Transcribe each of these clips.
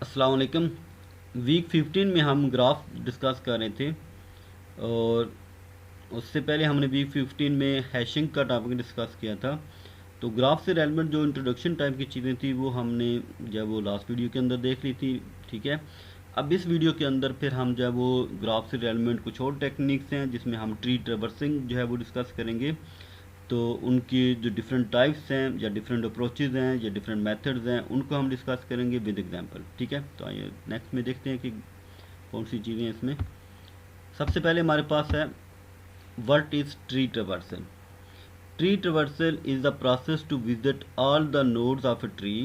अस्सलाम वालेकुम। वीक 15 में हम ग्राफ डिस्कस कर रहे थे और उससे पहले हमने वीक 15 में हैशिंग का टॉपिक डिस्कस किया था। तो ग्राफ से रेलेवेंट जो इंट्रोडक्शन टाइप की चीज़ें थी वो हमने जब वो लास्ट वीडियो के अंदर देख ली थी। ठीक है, अब इस वीडियो के अंदर फिर हम जब वो ग्राफ से रेलेवेंट कुछ और टेक्निक्स हैं जिसमें हम ट्री ट्रेवर्सिंग जो है वो डिस्कस करेंगे। तो उनकी जो डिफरेंट टाइप्स हैं या डिफरेंट अप्रोचेज़ हैं या डिफरेंट मेथड्स हैं उनको हम डिस्कस करेंगे विद एग्जांपल। ठीक है, तो आइए नेक्स्ट में देखते हैं कि कौन सी चीज़ें हैं इसमें। सबसे पहले हमारे पास है what is tree traversal. Tree traversal is the process to visit all the nodes of a tree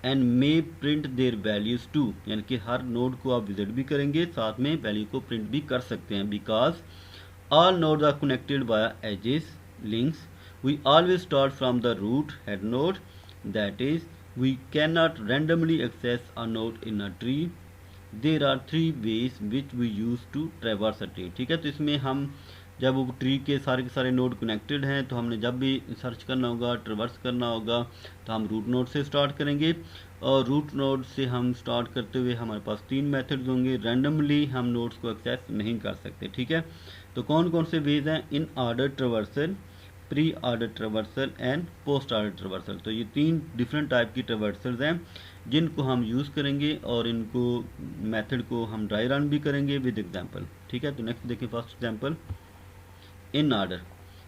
and may print their values too, यानी कि हर नोड को आप विजिट भी करेंगे साथ में वैल्यू को प्रिंट भी कर सकते हैं। Because all nodes are connected via edges, links. We always start from the root head node. That is, we cannot randomly access a node in a tree. There are three ways which we use to traverse a tree. ठीक है, तो इसमें हम जब वो tree के सारे node connected हैं तो हमने जब भी सर्च करना होगा, ट्रेवर्स करना होगा, तो हम रूट नोड से स्टार्ट करेंगे। और रूट नोड से हम स्टार्ट करते हुए हमारे पास तीन मेथड्स होंगे। रैंडमली हम नोड्स को एक्सेस नहीं कर सकते। ठीक है, तो कौन कौन से वेज हैं? इन order traversal, pre order traversal and post order traversal. तो ये तीन डिफरेंट टाइप की ट्रेवर्सल्स हैं जिनको हम यूज़ करेंगे और इनको मेथड को हम ड्राई रन भी करेंगे विद एग्जांपल। ठीक है, तो नेक्स्ट देखिए first example in order.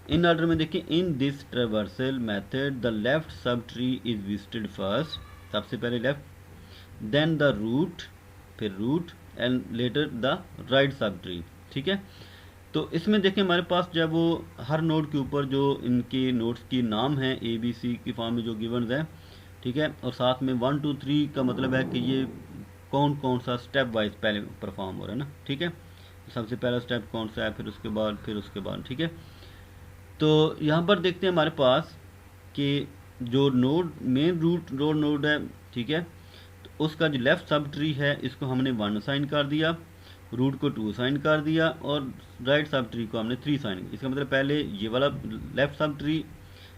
In order में देखिए in this traversal method the left sub tree is visited first, सबसे पहले लेफ्ट, देन द रूट, फिर root and later the right sub tree. ठीक है, तो इसमें देखिए हमारे पास जब वो हर नोड के ऊपर जो इनके नोड्स की नाम है ए बी सी की फॉर्म में जो गिवन है। ठीक है, और साथ में 1 2 3 का मतलब है कि ये कौन कौन सा स्टेप वाइज पहले परफॉर्म हो रहा है ना। ठीक है, सबसे पहला स्टेप कौन सा है, फिर उसके बाद। ठीक है, तो यहाँ पर देखते हैं हमारे पास कि जो नोड मेन रूट नोड है। ठीक है, तो उसका जो लेफ्ट सब ट्री है इसको हमने 1 असाइन कर दिया, रूट को 2 असाइन कर दिया और राइट सब ट्री को हमने 3 असाइन। इसका मतलब पहले ये वाला लेफ्ट सब ट्री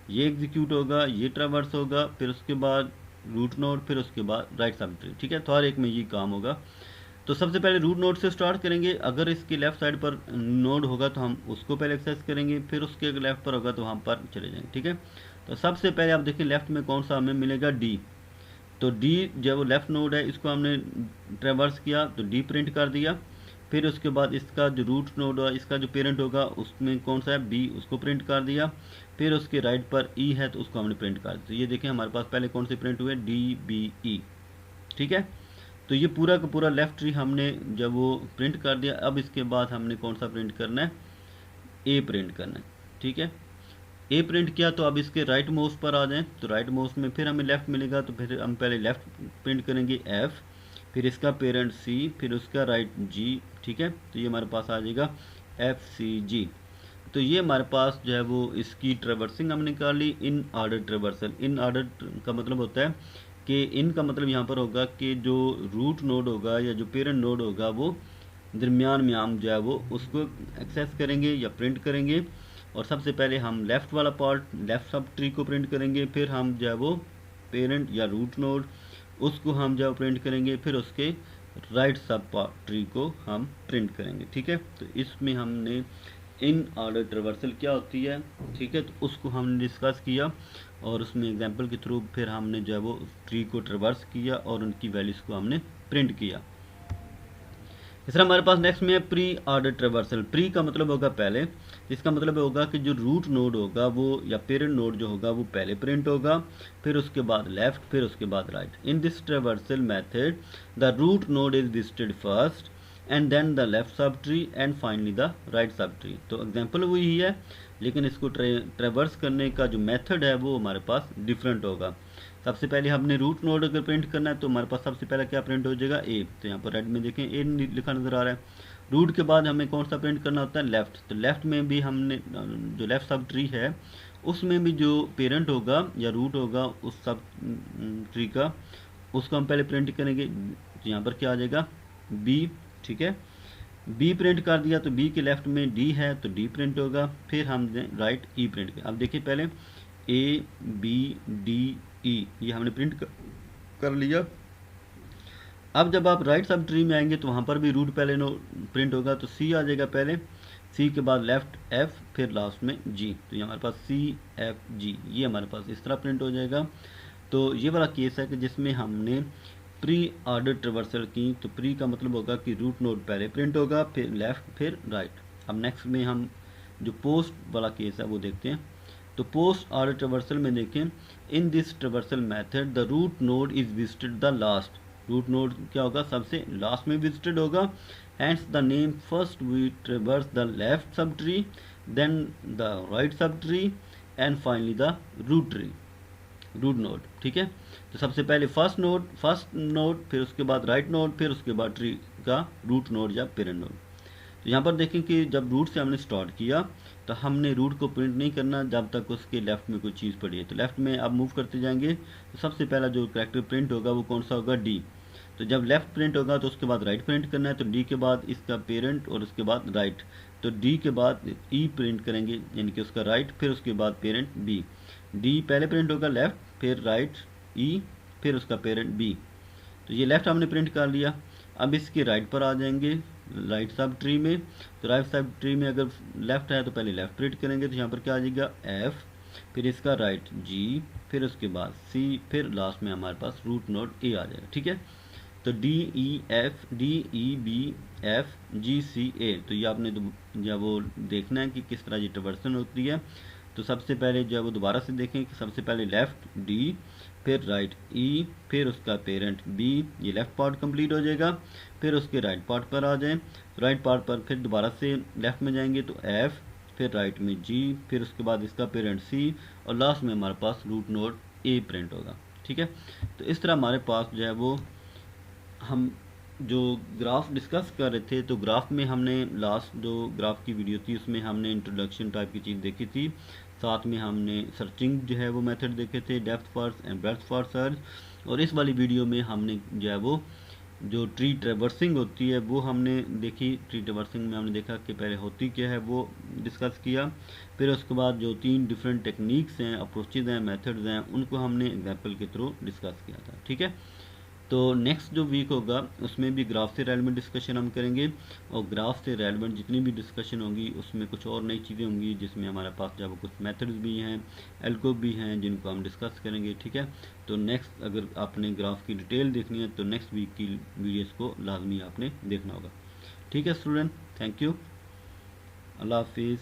ये एग्जीक्यूट होगा, ये ट्रैवर्स होगा, फिर उसके बाद रूट नोड, फिर उसके बाद राइट सब ट्री। ठीक है, तो हर एक में ये काम होगा। तो सबसे पहले रूट नोड से स्टार्ट करेंगे। अगर इसके लेफ्ट साइड पर नोड होगा तो हम उसको पहले एक्सेस करेंगे, फिर उसके अगर लेफ्ट पर होगा तो वहाँ पर चले जाएंगे। ठीक है, तो सबसे पहले आप देखिए लेफ्ट में कौन सा हमें मिलेगा, डी। तो डी जब वो लेफ्ट नोड है इसको हमने ट्रेवर्स किया तो डी प्रिंट कर दिया। फिर उसके बाद इसका जो रूट नोड है इसका जो पेरेंट होगा उसमें कौन सा है, बी, उसको प्रिंट कर दिया। फिर उसके राइट पर ई है तो उसको हमने प्रिंट कर दिया। तो ये देखें हमारे पास पहले कौन से प्रिंट हुए, डी बी ई। ठीक है, तो ये पूरा का पूरा लेफ्ट ट्री हमने जब वो प्रिंट कर दिया। अब इसके बाद हमने कौन सा प्रिंट करना है, ए प्रिंट करना है। ठीक है, ए प्रिंट किया तो अब इसके राइट मोस्ट पर आ जाएं। तो राइट मोस्ट में फिर हमें लेफ्ट मिलेगा तो फिर हम पहले लेफ्ट प्रिंट करेंगे एफ, फिर इसका पेरेंट सी, फिर उसका राइट जी। ठीक है, तो ये हमारे पास आ जाएगा एफ सी जी। तो ये हमारे पास जो है वो इसकी ट्रेवर्सिंग हमने कर ली in order traversal. In order का मतलब होता है कि इन का मतलब यहाँ पर होगा कि जो रूट नोड होगा या जो पेरेंट नोड होगा वो दरमियान में हम जो है वो उसको एक्सेस करेंगे या प्रिंट करेंगे। और सबसे पहले हम लेफ़्ट वाला पार्ट लेफ़्ट सब ट्री को प्रिंट करेंगे, फिर हम जो है वो पेरेंट या रूट नोड उसको हम जो प्रिंट करेंगे, फिर उसके राइट सब ट्री को हम प्रिंट करेंगे। ठीक है, तो इसमें हमने इन ऑर्डर ट्रेवर्सल क्या होती है, ठीक है, तो उसको हमने डिस्कस किया और उसमें एग्जांपल के थ्रू फिर हमने जो है वो ट्री को ट्रेवर्स किया और उनकी वैल्यूज़ को हमने प्रिंट किया। तीसरा हमारे पास नेक्स्ट में है प्री ऑर्डर ट्रेवर्सल। प्री का मतलब होगा पहले, इसका मतलब होगा कि जो रूट नोड होगा वो या पेरेंट नोड जो होगा वो पहले प्रिंट होगा, फिर उसके बाद लेफ्ट, फिर उसके बाद right. In this traversal method the root node is visited first and then the left sub tree and finally the right sub tree. तो एग्जाम्पल वही है लेकिन इसको ट्रेवर्स करने का जो मेथड है वो हमारे पास डिफरेंट होगा। सबसे पहले हमने रूट नोड अगर प्रिंट करना है तो हमारे पास सबसे पहले क्या प्रिंट हो जाएगा, ए। तो यहाँ पर रेड में देखें ए लिखा नज़र आ रहा है। रूट के बाद हमें कौन सा प्रिंट करना होता है, लेफ्ट। तो लेफ्ट में भी हमने जो लेफ्ट सब ट्री है उसमें भी जो पेरेंट होगा या रूट होगा उस सब ट्री का उसको हम पहले प्रिंट करेंगे। तो यहाँ पर क्या आ जाएगा, बी। ठीक है, बी प्रिंट कर दिया तो बी के लेफ्ट में डी है तो डी प्रिंट होगा, फिर हम राइट ई प्रिंट किया। अब देखिए पहले ए बी डी ई ये हमने प्रिंट कर लिया। अब जब आप राइट सब ट्री में आएंगे तो वहाँ पर भी रूट पहले प्रिंट होगा, तो सी आ जाएगा पहले, सी के बाद लेफ्ट एफ, फिर लास्ट में जी। तो ये हमारे पास सी एफ जी, ये हमारे पास इस तरह प्रिंट हो जाएगा। तो ये वाला केस है कि जिसमें हमने प्री ऑर्डर ट्रिवर्सल की। तो प्री का मतलब होगा कि रूट नोड पहले प्रिंट होगा, फिर लेफ्ट, फिर राइट। अब नेक्स्ट में हम जो पोस्ट वाला केस है वो देखते हैं। तो पोस्ट ऑर्डर ट्रिवर्सल में देखें, in this traversal method the root node is visited the last. Root node क्या होगा, सबसे लास्ट में विजिटेड होगा। Hence the name, first we traverse the left सब tree, then the right sub tree, and finally the root tree, root node. ठीक है, तो सबसे पहले फर्स्ट नोड, फिर उसके बाद राइट नोड, फिर उसके बाद ट्री का रूट नोड या पेरेंट नोड। तो यहाँ पर देखें कि जब रूट से हमने स्टार्ट किया तो हमने रूट को प्रिंट नहीं करना जब तक उसके लेफ्ट में कोई चीज़ पड़ी है। तो लेफ्ट में आप मूव करते जाएंगे तो सबसे पहला जो करैक्टर प्रिंट होगा वो कौन सा होगा, डी। तो जब लेफ्ट प्रिंट होगा तो उसके बाद राइट प्रिंट करना है, तो डी के बाद इसका पेरेंट और उसके बाद राइट। तो डी के बाद ई प्रिंट करेंगे यानी कि उसका राइट, फिर उसके बाद पेरेंट बी। डी पहले प्रिंट होगा लेफ्ट, फिर राइट ई, फिर उसका पेरेंट बी। तो ये लेफ्ट हमने प्रिंट कर लिया। अब इसके राइट पर आ जाएंगे, राइट सब ट्री में। तो राइट सब ट्री में अगर लेफ्ट है तो पहले लेफ्ट प्रिंट करेंगे, तो यहाँ पर क्या आ जाएगा एफ, फिर इसका राइट जी, फिर उसके बाद सी, फिर लास्ट में हमारे पास रूट नोड ए आ जाएगा। ठीक है, तो D E B F G C A. तो ये आपने जब वो देखना है कि किस तरह ये ट्रांवर्सन होती है। तो सबसे पहले जो है वो दोबारा से देखें कि सबसे पहले लेफ्ट डी, फिर राइट ई, फिर उसका पेरेंट बी, ये लेफ्ट पार्ट कंप्लीट हो जाएगा। फिर उसके राइट पार्ट पर आ जाएं, राइट पार्ट पर फिर दोबारा से लेफ्ट में जाएंगे तो एफ, फिर राइट में जी, फिर उसके बाद इसका पेरेंट सी, और लास्ट में हमारे पास रूट नोड ए प्रिंट होगा। ठीक है, तो इस तरह हमारे पास जो है वो हम जो ग्राफ डिस्कस कर रहे थे, तो ग्राफ में हमने लास्ट जो ग्राफ की वीडियो थी उसमें हमने इंट्रोडक्शन टाइप की चीज़ देखी थी, साथ में हमने सर्चिंग जो है वो मेथड देखे थे, depth for and breadth for search. और इस वाली वीडियो में हमने जो है वो जो ट्री ट्रेवर्सिंग होती है वो हमने देखी। ट्री ट्रेवर्सिंग में हमने देखा कि पहले होती क्या है वो डिस्कस किया, फिर उसके बाद जो 3 डिफरेंट टेक्निक्स हैं, अप्रोचेज हैं, मेथड्स हैं, उनको हमने एग्जाम्पल के थ्रू डिस्कस किया था। ठीक है, तो नेक्स्ट जो वीक होगा उसमें भी ग्राफ से रेलेवेंट डिस्कशन हम करेंगे, और ग्राफ से रेलेवेंट जितनी भी डिस्कशन होंगी उसमें कुछ और नई चीज़ें होंगी, जिसमें हमारे पास जब कुछ मेथड्स भी हैं, एल्गो भी हैं, जिनको हम डिस्कस करेंगे। ठीक है, तो नेक्स्ट अगर आपने ग्राफ की डिटेल देखनी है तो नेक्स्ट वीक की वीडियोज़ को लाजमी आपने देखना होगा। ठीक है स्टूडेंट, थैंक यू, अल्लाह हाफिज़।